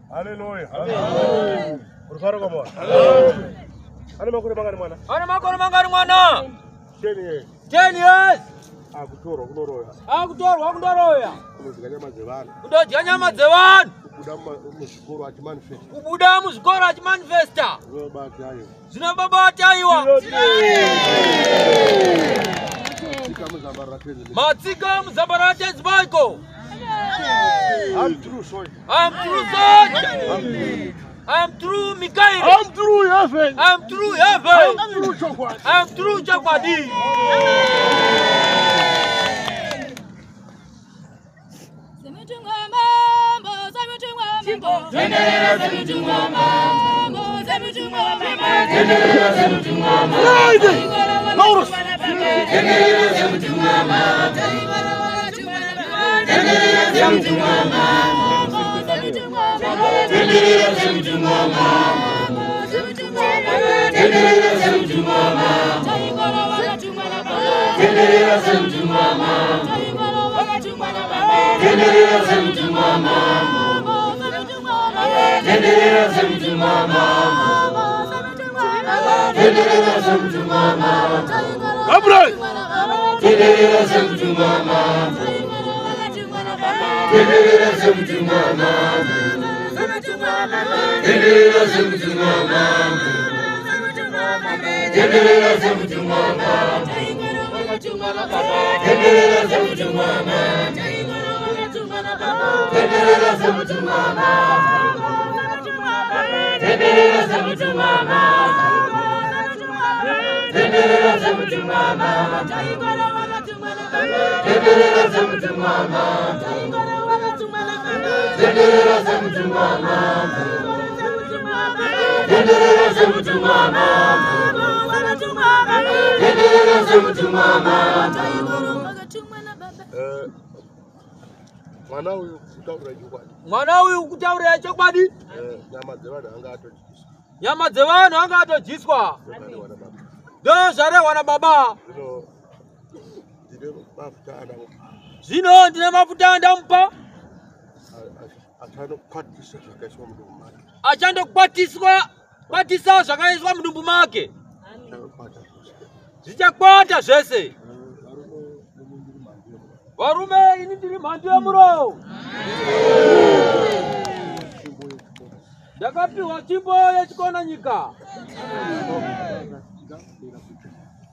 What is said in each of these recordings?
Hallelujah. Urfaro kamo. Ano makuri mangani mwana? 10 years. 10 years. Akutoro kunoroya. Kudojanya mazewani. Kubuda muzikoro achimanifesta. Zina baba ataiwa. Matsika muzabarate zibaiko. I'm true, sorry. I'm true, son. I'm true, Mikael. I'm true, heaven. I'm true, heaven. I'm true, Chokwadi. I'm true, Chokwadi. Mwana uyu kutaura Chokwadi. Nyama dzevana anga atojiswa. Do zvare wana baba. Zvino ndine mafuta ndamupa. Kwatisa zvakaiswa mudumbu make. Zvichakwata zvese. Varume ini ndiri mhando yemuro. Ndakapiwa chimbo yechikona nyika.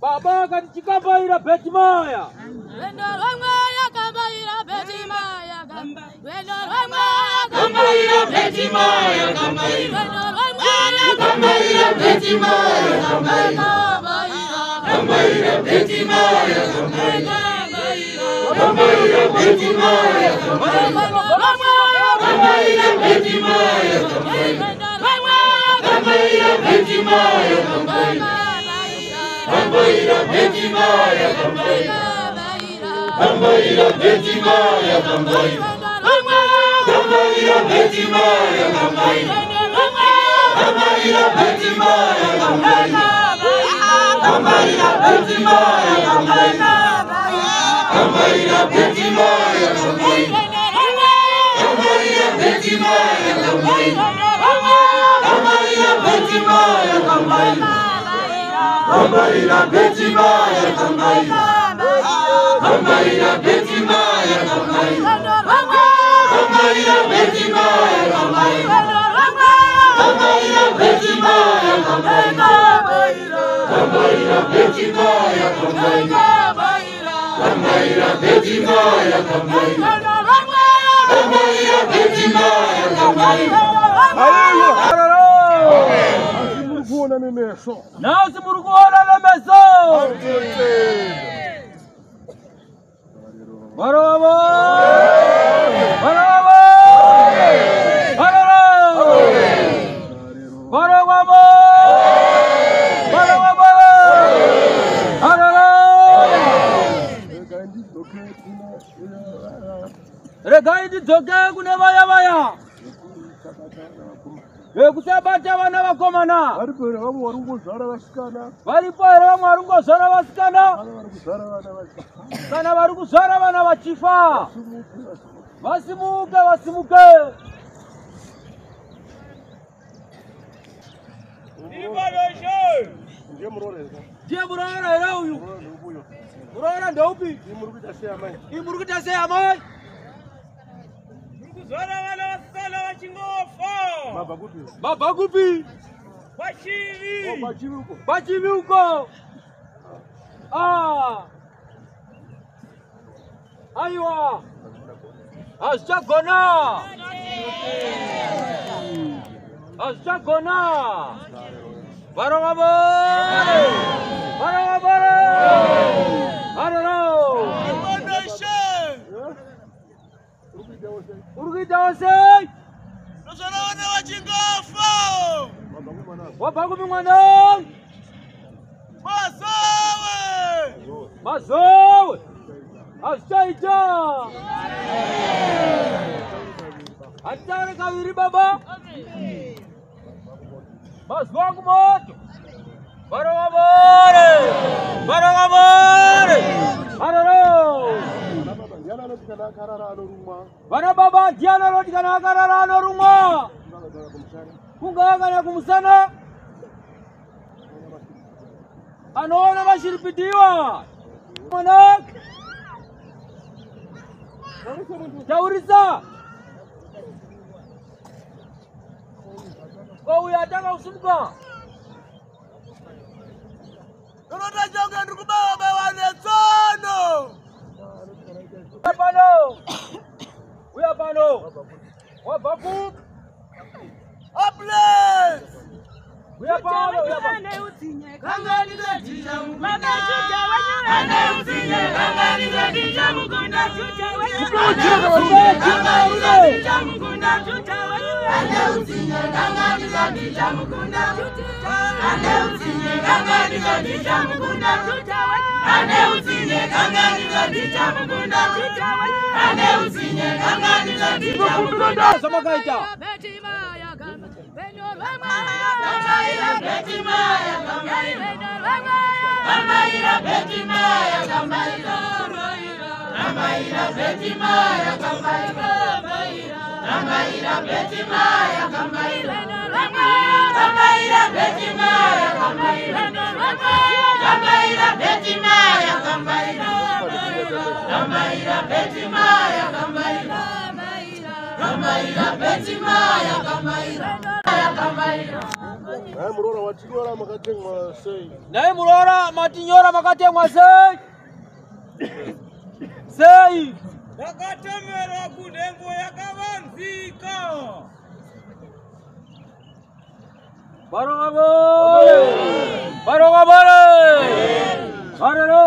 Baba katichikambaira Betimaya. Wendo rwamwaya kambaira Betimaya Wendo rwamwaya kambaira Betimaya Wendo rwamwaya kambaira Betimaya kambaira Betimaya kambaira Betimaya kambaira Betimaya kambaira Betimaya Kambaira Betimaya kambaira Kambaira Betimaya kambaira Kambaira Betimaya kambaira Kambaira Betimaya kambaira Kambaira Betimaya kambaira Kambaira Betimaya kambaira Kambaira Betimaya kambaira Kambaira Betimaya kambaira Kambaira Betimaya kambaira Kambaira Betimaya kambaira Kambaira Betimaya kambaira Kambaira Betimaya kambaira Kambaira Betimaya kambaira Kambaira Betimaya kambaira Kambaira Betimaya kambaira Murugona nemeso. Nasi murugona nemeso. Barabo. Barabo. Barabo. Barabo. Barabo. Regaidi toke kuna baya baya. Kusabata vana vakomana Varipera vamwe varungozara vasikana. varipera vamwe varungozara vasikana kana vari kuzara vana vachifa. Vasimuke vasimuke. Ndiye murorera. Ndiye murorera here uyu. Murorera ndeupi? Muri kuita sei amai? Muri kuita sei amai? Kuzora vana vasala vachingofa. Mabva kupi? Mabva kupi? Vachivi. Vachivi uko. Vachivi uko. Aiwa. Hazvichagona. Hazvichagona. Varongabore. Varongabore. Aroro. Urikuitawo sei? Kuzora vana vachingofa. Wabva kupi mwana? Mazowe. Mazowe. Hazvichaita. Hatitare kaviri baba. Mazuva kumoto. Varongabore. Varongabore. Aroro. Vana baba ndiana roti kana akarara anorumwa. Kungava kana kumusana. Anoona vachiripitiwa. Mwana. Taurisa. Kouya atanga kusumuka. Ndoda jonga ndikubaba vanetsono. Pano. Uya pano. Wabva kupi? Place. Uya pano. Uya pano. Sama kaita. Murora watinyora makatengwa sei. Naye Murora matinyora makatengwa sei. Sei. Yakatemerwa kunhengo yakavanzika. Barogabo. Barogabo. Barero.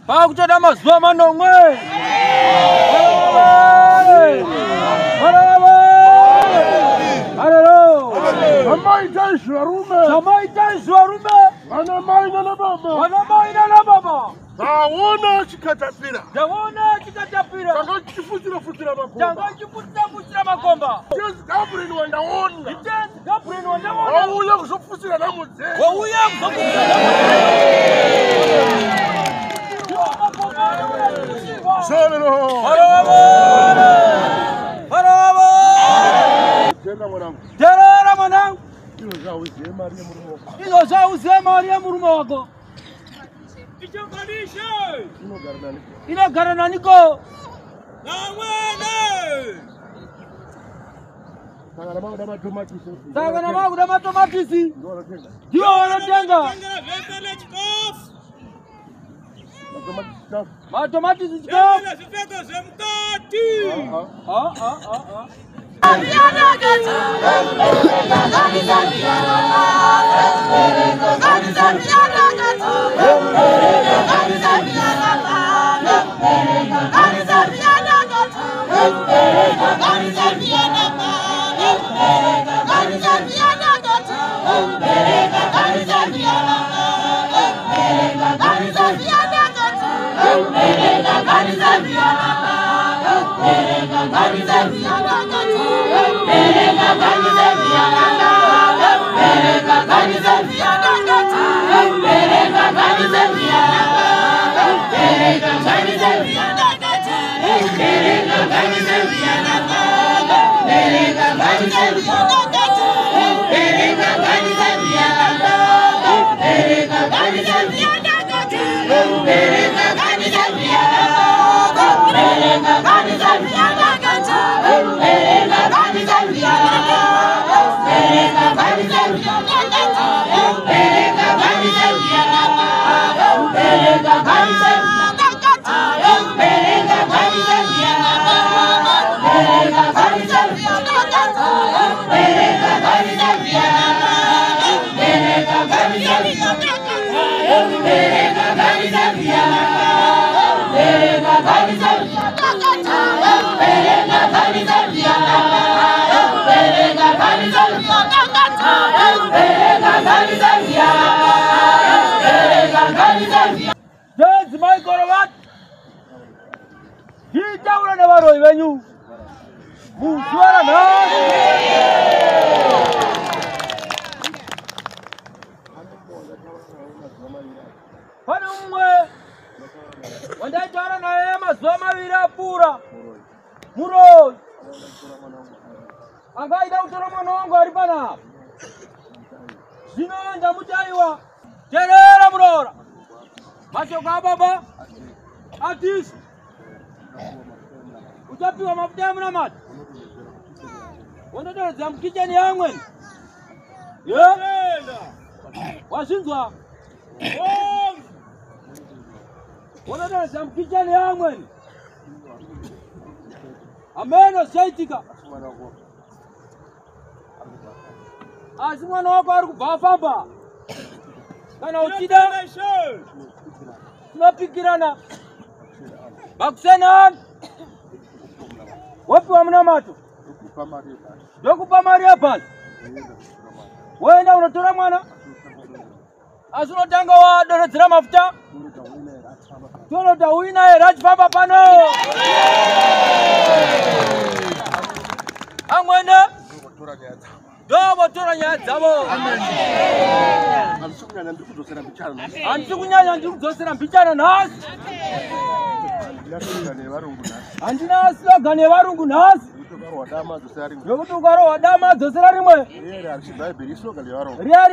Pakutoda mazuva manomwe. Taona chikatapira. Taona chikatapira. Takachifutira makomba. Takachifutira makomba. James Gabriel wandaona. James Gabriel wandaona. Wauya kuzofutira namudze. Wauya kuzofutira. Salero. Barabo. Tena mwanangu. Tera mwanangu. Hizo zao uze Maria murumo wako. Hizo zao uze Maria murumo wako. Ino garananiko. Sangana magu da matomatisi. Ndio wanatenga. Matomatisi chikafu. Hey! Korobat. Kita udah nawaroi banyu. Suara nas. Panumwe. Wanda jara na ema zoma vira pura. Muroi. Agaida utoro monongo aripana. Zina njamujaiwa. Terera murora. Masho baba. Artist. Ujapiwa mafuta mna mati. Wanda jara zamkijani yangwe. Yenda. Washinzwa. Wanda jara zamkijani yangwe. Ameno saitika. Azimwana wako ari kubafamba. Kana uchida. Tunapikirana. Bakusena. Wapi wamna mato? Dokupa Maria basi. Wenda unatora mwana? Asuno tanga wa dorotira mafuta. Tolo tawina rajfamba pano. Amwenda. Dobo tora nyadzabo. Ansukunyanya ndikuzosera mbichana nasi. Ansukunyanya ndikuzosera mbichana nasi. Andina slogan yevarungu nasi. Yokuti ukaro wadama dzosera rimwe. Riari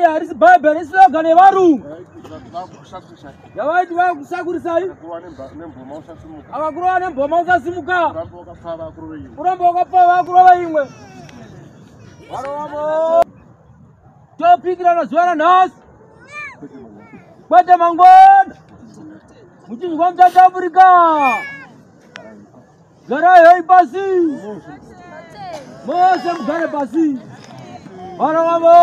harisi Bible slogan yevarungu. Yavaiti vakusakurisai. Avakurowa nemboma usasimuka. Uramba wakapfa vakuru vaimwe. Varowamo. Topikirana zuva ranhasi. Kwete mangwana. Muchinji kwamutata Afrika. Garai hoi pasi. Mose mugare pasi. Varowamo.